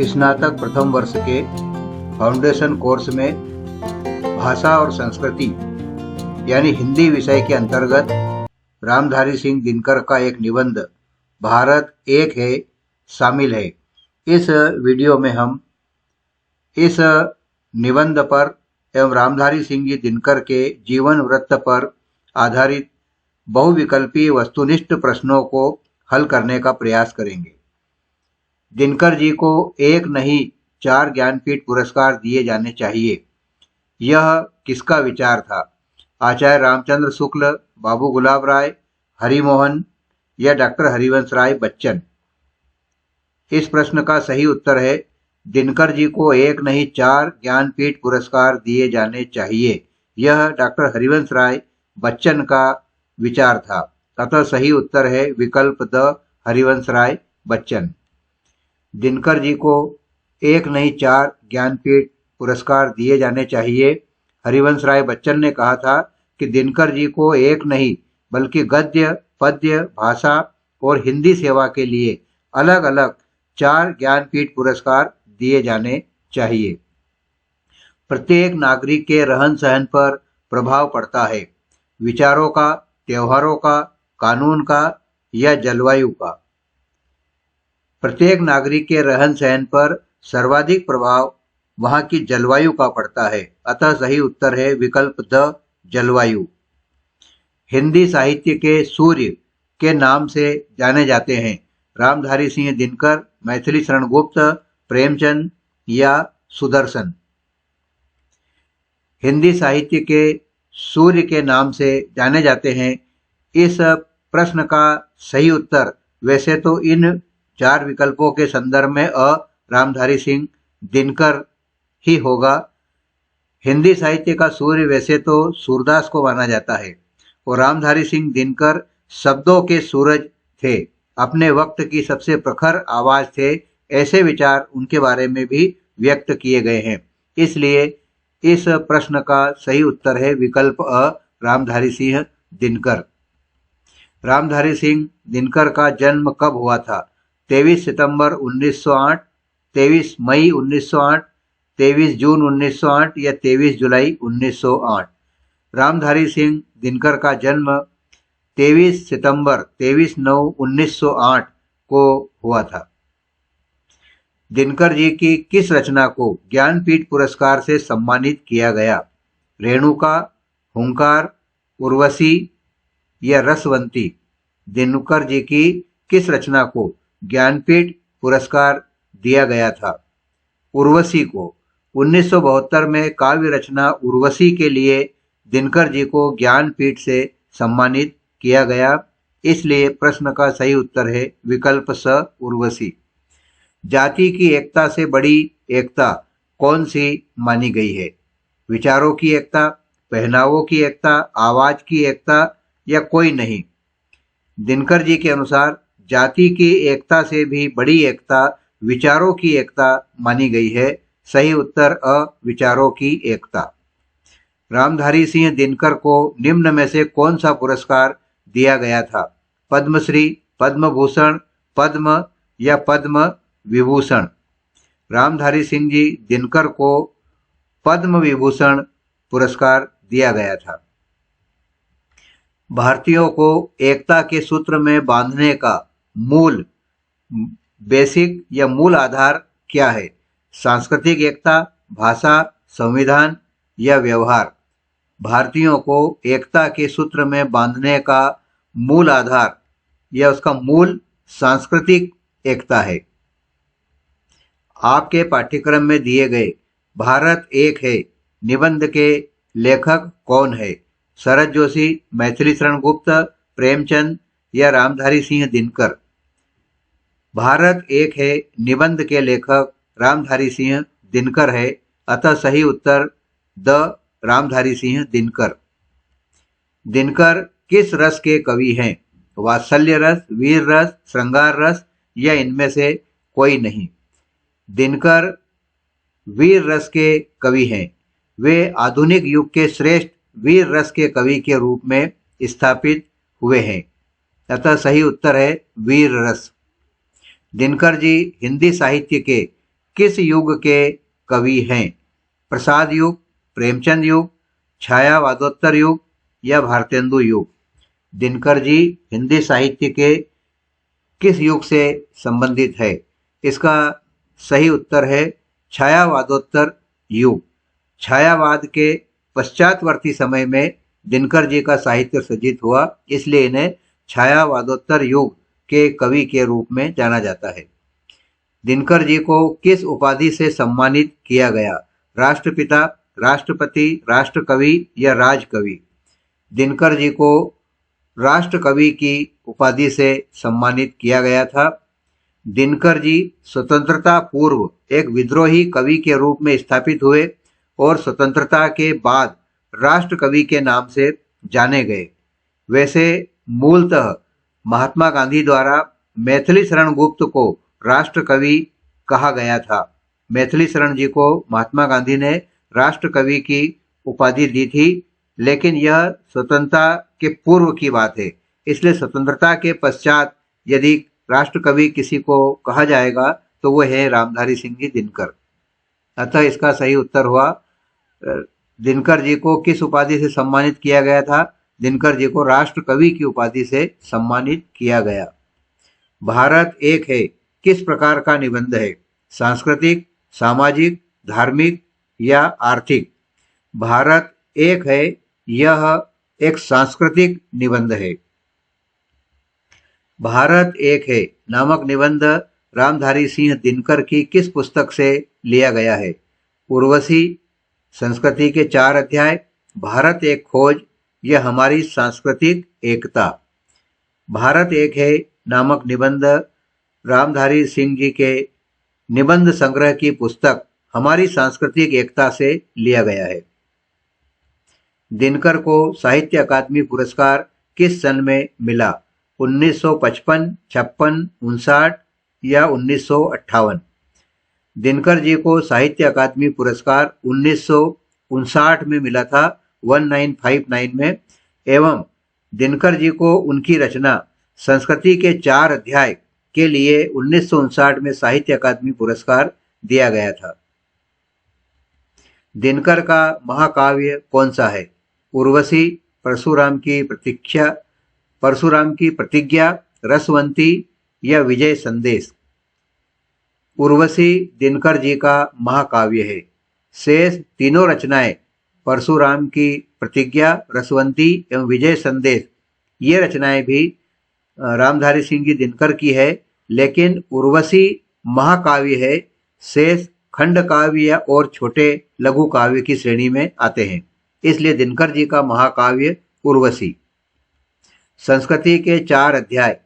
स्नातक प्रथम वर्ष के फाउंडेशन कोर्स में भाषा और संस्कृति यानी हिंदी विषय के अंतर्गत रामधारी सिंह दिनकर का एक निबंध भारत एक है शामिल है। इस वीडियो में हम इस निबंध पर एवं रामधारी सिंह जी दिनकर के जीवन वृत्त पर आधारित बहुविकल्पीय वस्तुनिष्ठ प्रश्नों को हल करने का प्रयास करेंगे। दिनकर जी को एक नहीं 4 ज्ञानपीठ पुरस्कार दिए जाने चाहिए। यह किसका विचार था? आचार्य रामचंद्र शुक्ल, बाबू गुलाब राय, हरिमोहन या डॉक्टर हरिवंश राय बच्चन? इस प्रश्न का सही उत्तर है दिनकर जी को एक नहीं 4 ज्ञानपीठ पुरस्कार दिए जाने चाहिए। यह डॉक्टर हरिवंश राय बच्चन का विचार था। अतः सही उत्तर है विकल्प द हरिवंश राय बच्चन। दिनकर जी को एक नहीं 4 ज्ञानपीठ पुरस्कार दिए जाने चाहिए। हरिवंश राय बच्चन ने कहा था कि दिनकर जी को एक नहीं बल्कि गद्य, पद्य, भाषा और हिंदी सेवा के लिए अलग अलग 4 ज्ञानपीठ पुरस्कार दिए जाने चाहिए। प्रत्येक नागरिक के रहन सहन पर प्रभाव पड़ता है, विचारों का, त्योहारों का, कानून का या जलवायु का। प्रत्येक नागरिक के रहन सहन पर सर्वाधिक प्रभाव वहां की जलवायु का पड़ता है। अतः सही उत्तर है विकल्प द जलवायु। हिंदी साहित्य के सूर्य के नाम से जाने जाते हैं रामधारी सिंह दिनकर, मैथिली शरण गुप्त, प्रेमचंद या सुदर्शन? हिंदी साहित्य के सूर्य के नाम से जाने जाते हैं। इस प्रश्न का सही उत्तर वैसे तो इन 4 विकल्पों के संदर्भ में रामधारी सिंह दिनकर ही होगा। हिंदी साहित्य का सूर्य वैसे तो सूरदास को माना जाता है और रामधारी सिंह दिनकर शब्दों के सूरज थे, अपने वक्त की सबसे प्रखर आवाज थे। ऐसे विचार उनके बारे में भी व्यक्त किए गए हैं। इसलिए इस प्रश्न का सही उत्तर है विकल्प अ रामधारी सिंह दिनकर। रामधारी सिंह दिनकर का जन्म कब हुआ था? 23 सितंबर 1908, 23 मई 1908, 23 जून 1908 या 23 जुलाई 1908? रामधारी सिंह दिनकर का जन्म 23 सितंबर 23/9/1908 को हुआ था। दिनकर जी की किस रचना को ज्ञानपीठ पुरस्कार से सम्मानित किया गया? रेणुका, हुंकार, उर्वशी या रसवंती? दिनकर जी की किस रचना को ज्ञानपीठ पुरस्कार दिया गया था? उर्वशी को। 1972 में काव्य रचना उर्वशी के लिए दिनकर जी को ज्ञानपीठ से सम्मानित किया गया। इसलिए प्रश्न का सही उत्तर है विकल्प स उर्वशी। जाति की एकता से बड़ी एकता कौन सी मानी गई है? विचारों की एकता, पहनावों की एकता, आवाज की एकता या कोई नहीं? दिनकर जी के अनुसार जाति की एकता से भी बड़ी एकता विचारों की एकता मानी गई है। सही उत्तर अ विचारों की एकता। रामधारी सिंह दिनकर को निम्न में से कौन सा पुरस्कार दिया गया था? पद्मश्री, पद्म भूषण, पद्म या पद्म विभूषण? रामधारी सिंह जी दिनकर को पद्म विभूषण पुरस्कार दिया गया था। भारतीयों को एकता के सूत्र में बांधने का मूल बेसिक या मूल आधार क्या है? सांस्कृतिक एकता, भाषा, संविधान या व्यवहार? भारतीयों को एकता के सूत्र में बांधने का मूल आधार या उसका मूल सांस्कृतिक एकता है। आपके पाठ्यक्रम में दिए गए भारत एक है निबंध के लेखक कौन है? शरद जोशी, मैथिली शरण गुप्त, प्रेमचंद या रामधारी सिंह दिनकर? भारत एक है निबंध के लेखक रामधारी सिंह दिनकर है। अतः सही उत्तर द रामधारी सिंह दिनकर। दिनकर किस रस के कवि हैं? वात्सल्य रस, वीर रस, श्रृंगार रस या इनमें से कोई नहीं? दिनकर वीर रस के कवि हैं। वे आधुनिक युग के श्रेष्ठ वीर रस के कवि के रूप में स्थापित हुए हैं। अतः सही उत्तर है वीर रस। दिनकर जी हिंदी साहित्य के किस युग के कवि हैं? प्रसाद युग, प्रेमचंद युग, छायावादोत्तर युग या भारतेंदु युग? दिनकर जी हिंदी साहित्य के किस युग से संबंधित है? इसका सही उत्तर है छायावादोत्तर युग। छायावाद के पश्चातवर्ती समय में दिनकर जी का साहित्य सृजित हुआ, इसलिए इन्हें छायावादोत्तर युग के कवि के रूप में जाना जाता है। दिनकर जी को किस उपाधि से सम्मानित किया गया? राष्ट्रपिता, राष्ट्रपति, राष्ट्रकवि या राजकवि? दिनकर जी को राष्ट्रकवि की उपाधि से सम्मानित किया गया था। दिनकर जी स्वतंत्रता पूर्व एक विद्रोही कवि के रूप में स्थापित हुए और स्वतंत्रता के बाद राष्ट्रकवि के नाम से जाने गए। वैसे मूलतः महात्मा गांधी द्वारा मैथिली शरण गुप्त को राष्ट्रकवि कहा गया था। मैथिली शरण जी को महात्मा गांधी ने राष्ट्रकवि की उपाधि दी थी, लेकिन यह स्वतंत्रता के पूर्व की बात है, इसलिए स्वतंत्रता के पश्चात यदि राष्ट्रकवि किसी को कहा जाएगा तो वो है रामधारी सिंह जी दिनकर। अतः इसका सही उत्तर हुआ दिनकर जी को किस उपाधि से सम्मानित किया गया था? दिनकर जी को राष्ट्रकवि की उपाधि से सम्मानित किया गया। भारत एक है किस प्रकार का निबंध है? सांस्कृतिक, सामाजिक, धार्मिक या आर्थिक? भारत एक है यह एक सांस्कृतिक निबंध है। भारत एक है नामक निबंध रामधारी सिंह दिनकर की किस पुस्तक से लिया गया है? उर्वशी, संस्कृति के 4 अध्याय, भारत एक खोज या हमारी सांस्कृतिक एकता? भारत एक है नामक निबंध रामधारी सिंह जी के निबंध संग्रह की पुस्तक हमारी सांस्कृतिक एकता से लिया गया है। दिनकर को साहित्य अकादमी पुरस्कार किस सन में मिला? 1955, 56, 59 या 1958? दिनकर जी को साहित्य अकादमी पुरस्कार 1959 में मिला था, 1959 में, एवं दिनकर जी को उनकी रचना संस्कृति के 4 अध्याय के लिए 1959 में साहित्य अकादमी पुरस्कार दिया गया था। दिनकर का महाकाव्य कौन सा है? उर्वशी, परशुराम की प्रतिज्ञा, रसवंती या विजय संदेश? उर्वशी दिनकर जी का महाकाव्य है। शेष तीनों रचनाएं परशुराम की प्रतिज्ञा, रसवंती एवं विजय संदेश, ये रचनाएं भी रामधारी सिंह जी दिनकर की है, लेकिन उर्वशी महाकाव्य है। शेष खंड काव्य और छोटे लघु काव्य की श्रेणी में आते हैं, इसलिए दिनकर जी का महाकाव्य उर्वशी। संस्कृति के 4 अध्याय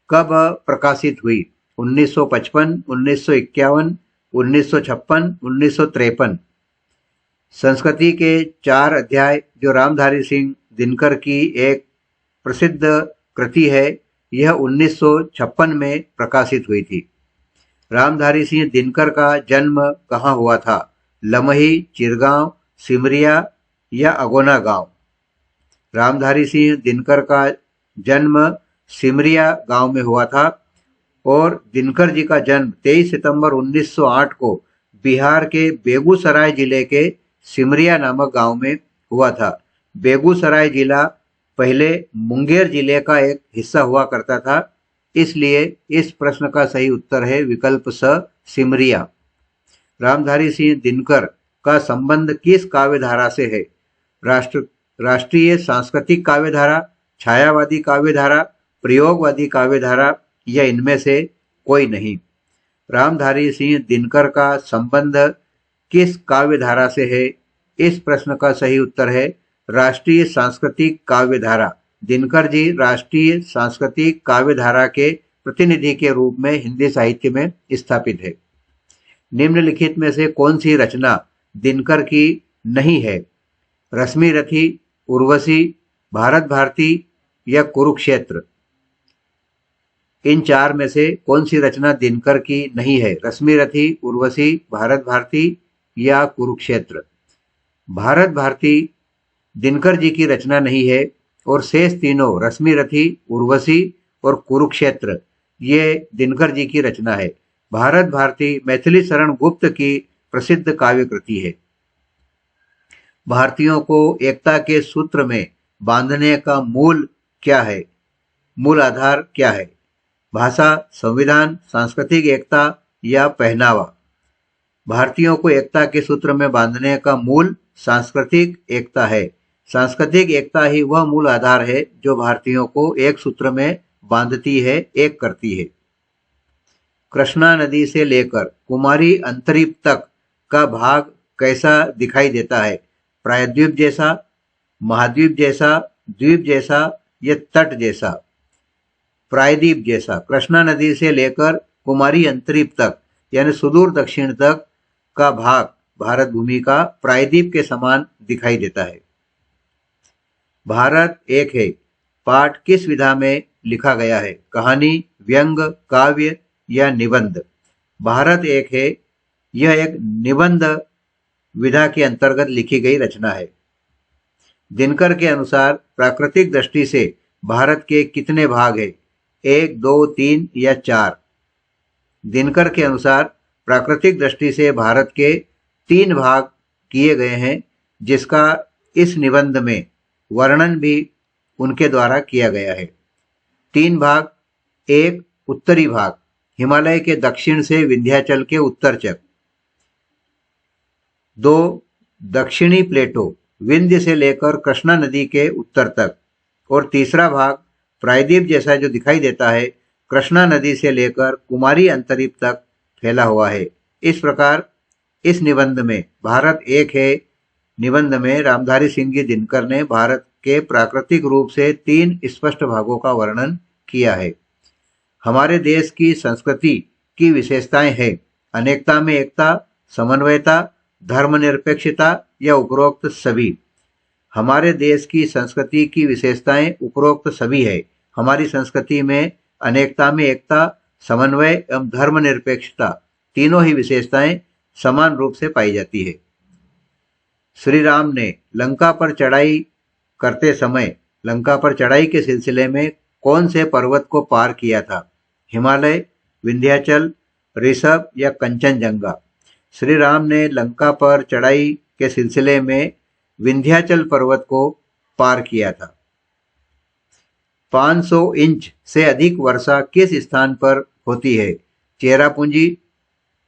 कब प्रकाशित हुई? 1955, 1951, 1956, 1953? संस्कृति के 4 अध्याय जो रामधारी सिंह दिनकर की एक प्रसिद्ध कृति है, यह 1956 में प्रकाशित हुई थी। रामधारी सिंह दिनकर का जन्म कहाँ हुआ था? लमही, चिरगांव, सिमरिया या अगोना गांव? रामधारी सिंह दिनकर का जन्म सिमरिया गांव में हुआ था और दिनकर जी का जन्म 23 सितंबर 1908 को बिहार के बेगूसराय जिले के सिमरिया नामक गांव में हुआ था। बेगूसराय जिला पहले मुंगेर जिले का एक हिस्सा हुआ करता था, इसलिए इस प्रश्न का सही उत्तर है विकल्प स, सिमरिया। रामधारी सिंह दिनकर का संबंध किस काव्यधारा से है? राष्ट्रीय सांस्कृतिक काव्यधारा, छायावादी काव्यधारा, प्रयोगवादी काव्यधारा या इनमें से कोई नहीं? रामधारी सिंह दिनकर का संबंध किस काव्यधारा से है? इस प्रश्न का सही उत्तर है राष्ट्रीय सांस्कृतिक काव्यधारा। दिनकर जी राष्ट्रीय सांस्कृतिक काव्यधारा के प्रतिनिधि के रूप में हिंदी साहित्य में स्थापित है। निम्नलिखित में से कौन सी रचना दिनकर की नहीं है? रश्मि रथी, उर्वशी, भारत भारती या कुरुक्षेत्र? इन 4 में से कौन सी रचना दिनकर की नहीं है? रश्मि रथी, उर्वशी, भारत भारती या कुरुक्षेत्र? भारत भारती दिनकर जी की रचना नहीं है और शेष तीनों रश्मि रथी, उर्वशी और कुरुक्षेत्र ये दिनकर जी की रचना है। भारत भारती मैथिली शरण गुप्त की प्रसिद्ध काव्य कृति है। भारतीयों को एकता के सूत्र में बांधने का मूल क्या है? मूल आधार क्या है? भाषा, संविधान, सांस्कृतिक एकता या पहनावा? भारतीयों को एकता के सूत्र में बांधने का मूल सांस्कृतिक एकता है। सांस्कृतिक एकता ही वह मूल आधार है जो भारतीयों को एक सूत्र में बांधती है, एक करती है। कृष्णा नदी से लेकर कुमारी अंतरीप तक का भाग कैसा दिखाई देता है? प्रायद्वीप जैसा, महाद्वीप जैसा, द्वीप जैसा या तट जैसा? प्रायद्वीप जैसा। कृष्णा नदी से लेकर कुमारी अंतरीप तक यानी सुदूर दक्षिण तक का भाग भारत भूमि का प्रायद्वीप के समान दिखाई देता है। भारत एक है पाठ किस विधा में लिखा गया है? कहानी, व्यंग, काव्य या निबंध? भारत एक है यह एक निबंध विधा के अंतर्गत लिखी गई रचना है। दिनकर के अनुसार प्राकृतिक दृष्टि से भारत के कितने भाग हैं? 1, 2, 3 या 4? दिनकर के अनुसार प्राकृतिक दृष्टि से भारत के 3 भाग किए गए हैं, जिसका इस निबंध में वर्णन भी उनके द्वारा किया गया है। 3 भाग। 1, उत्तरी भाग हिमालय के दक्षिण से विंध्याचल के उत्तर तक। 2, दक्षिणी प्लेटो विंध्य से लेकर कृष्णा नदी के उत्तर तक। और तीसरा भाग प्रायद्वीप जैसा जो दिखाई देता है, कृष्णा नदी से लेकर कुमारी अंतरीप तक फैला हुआ है। इस प्रकार इस निबंध में भारत एक है निबंध में रामधारी सिंह जी दिनकर ने भारत के प्राकृतिक रूप से 3 स्पष्ट भागों का वर्णन किया है। हमारे देश की संस्कृति की विशेषताएं हैं अनेकता में एकता, समन्वयता, धर्मनिरपेक्षता या उपरोक्त सभी। हमारे देश की संस्कृति की विशेषताएं उपरोक्त सभी है। हमारी संस्कृति में अनेकता में एकता, समन्वय एवं धर्मनिरपेक्षता तीनों ही विशेषताएं समान रूप से पाई जाती है। श्री राम ने लंका पर चढ़ाई करते समय लंका पर चढ़ाई के सिलसिले में कौन से पर्वत को पार किया था? हिमालय, विंध्याचल, ऋषभ या कंचनजंगा? श्री राम ने लंका पर चढ़ाई के सिलसिले में विंध्याचल पर्वत को पार किया था। 500 इंच से अधिक वर्षा किस स्थान पर होती है? चेरापूंजी,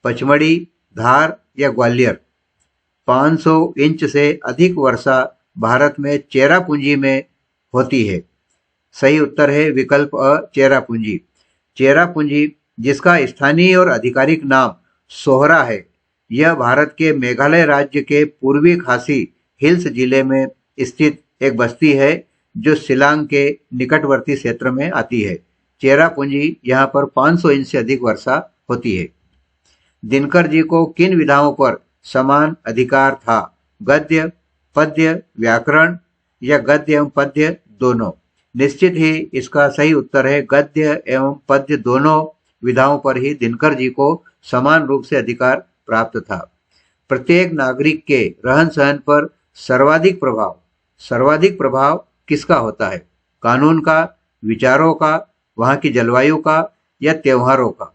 पचमढ़ी, धार या ग्वालियर? 500 इंच से अधिक वर्षा भारत में चेरापूंजी में होती है। सही उत्तर है विकल्प अ, चेरापूंजी। चेरापूंजी, जिसका स्थानीय और आधिकारिक नाम सोहरा है, यह भारत के मेघालय राज्य के पूर्वी खासी हिल्स जिले में स्थित एक बस्ती है जो शिलांग के निकटवर्ती क्षेत्र में आती है। चेरापूंजी यहाँ पर 500 इंच से अधिक वर्षा होती है। दिनकर जी को किन विधाओं पर समान अधिकार था? गद्य, पद्य, व्याकरण या गद्य एवं पद्य दोनों? निश्चित ही इसका सही उत्तर है गद्य एवं पद्य दोनों विधाओं पर ही दिनकर जी को समान रूप से अधिकार प्राप्त था। प्रत्येक नागरिक के रहन सहन पर सर्वाधिक प्रभाव किसका होता है? कानून का, विचारों का, वहां की जलवायु का या त्योहारों का?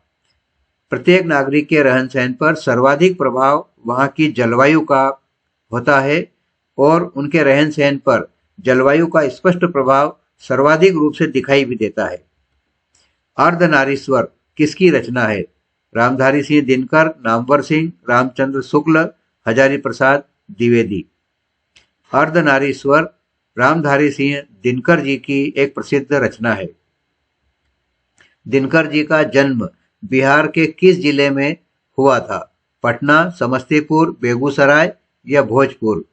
प्रत्येक नागरिक के रहन सहन पर सर्वाधिक प्रभाव वहां की जलवायु का होता है और उनके रहन सहन पर जलवायु का स्पष्ट प्रभाव सर्वाधिक रूप से दिखाई भी देता है। अर्धनारीश्वर किसकी रचना है? रामधारी सिंह दिनकर, नामवर सिंह, रामचंद्र शुक्ल, हजारी प्रसाद द्विवेदी? अर्धनारीश्वर रामधारी सिंह दिनकर जी की एक प्रसिद्ध रचना है। दिनकर जी का जन्म बिहार के किस जिले में हुआ था? पटना, समस्तीपुर, बेगूसराय या भोजपुर?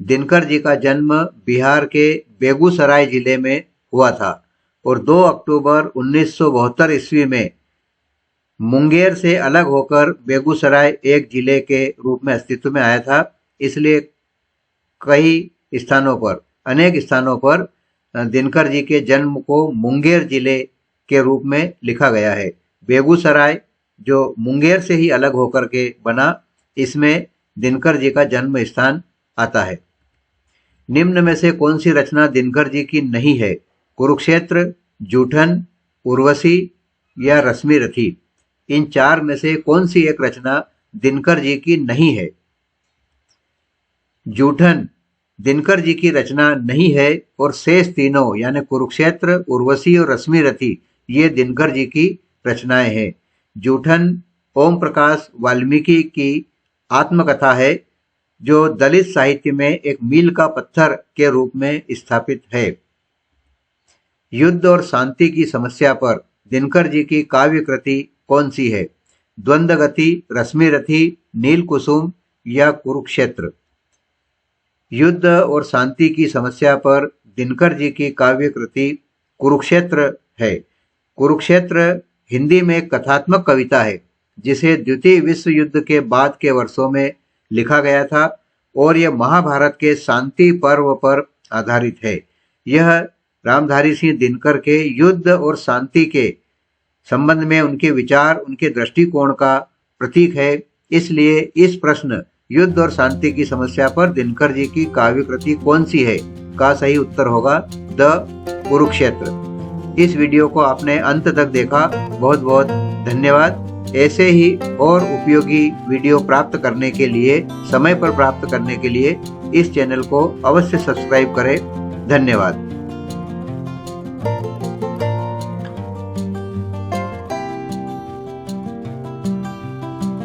दिनकर जी का जन्म बिहार के बेगूसराय जिले में हुआ था और 2 अक्टूबर 1972 ईस्वी में मुंगेर से अलग होकर बेगूसराय एक जिले के रूप में अस्तित्व में आया था। इसलिए अनेक स्थानों पर दिनकर जी के जन्म को मुंगेर जिले के रूप में लिखा गया है। बेगूसराय जो मुंगेर से ही अलग होकर के बना, इसमें दिनकर जी का जन्म स्थान आता है। निम्न में से कौन सी रचना दिनकर जी की नहीं है? कुरुक्षेत्र, जूठन, उर्वशी या रश्मि रथी? इन चार में से कौन सी एक रचना दिनकर जी की नहीं है? जूठन दिनकर जी की रचना नहीं है और शेष तीनों यानी कुरुक्षेत्र, उर्वशी और रश्मिरथी ये दिनकर जी की रचनाएं हैं। जूठन ओम प्रकाश वाल्मीकि की आत्मकथा है जो दलित साहित्य में एक मील का पत्थर के रूप में स्थापित है। युद्ध और शांति की समस्या पर दिनकर जी की काव्य कृति कौन सी है? द्वंद्वगति, रश्मिरथी, नील कुसुम या कुरुक्षेत्र? युद्ध और शांति की समस्या पर दिनकर जी की काव्य कृति कुरुक्षेत्र है। कुरुक्षेत्र हिंदी में एक कथात्मक कविता है जिसे द्वितीय विश्व युद्ध के बाद के वर्षों में लिखा गया था और यह महाभारत के शांति पर्व पर आधारित है। यह रामधारी सिंह दिनकर के युद्ध और शांति के संबंध में उनके विचार, उनके दृष्टिकोण का प्रतीक है। इसलिए इस प्रश्न युद्ध और शांति की समस्या पर दिनकर जी की काव्य कृति कौन सी है का सही उत्तर होगा द कुरुक्षेत्र। इस वीडियो को आपने अंत तक देखा, बहुत बहुत धन्यवाद। ऐसे ही और उपयोगी वीडियो प्राप्त करने के लिए, समय पर प्राप्त करने के लिए इस चैनल को अवश्य सब्सक्राइब करें। धन्यवाद।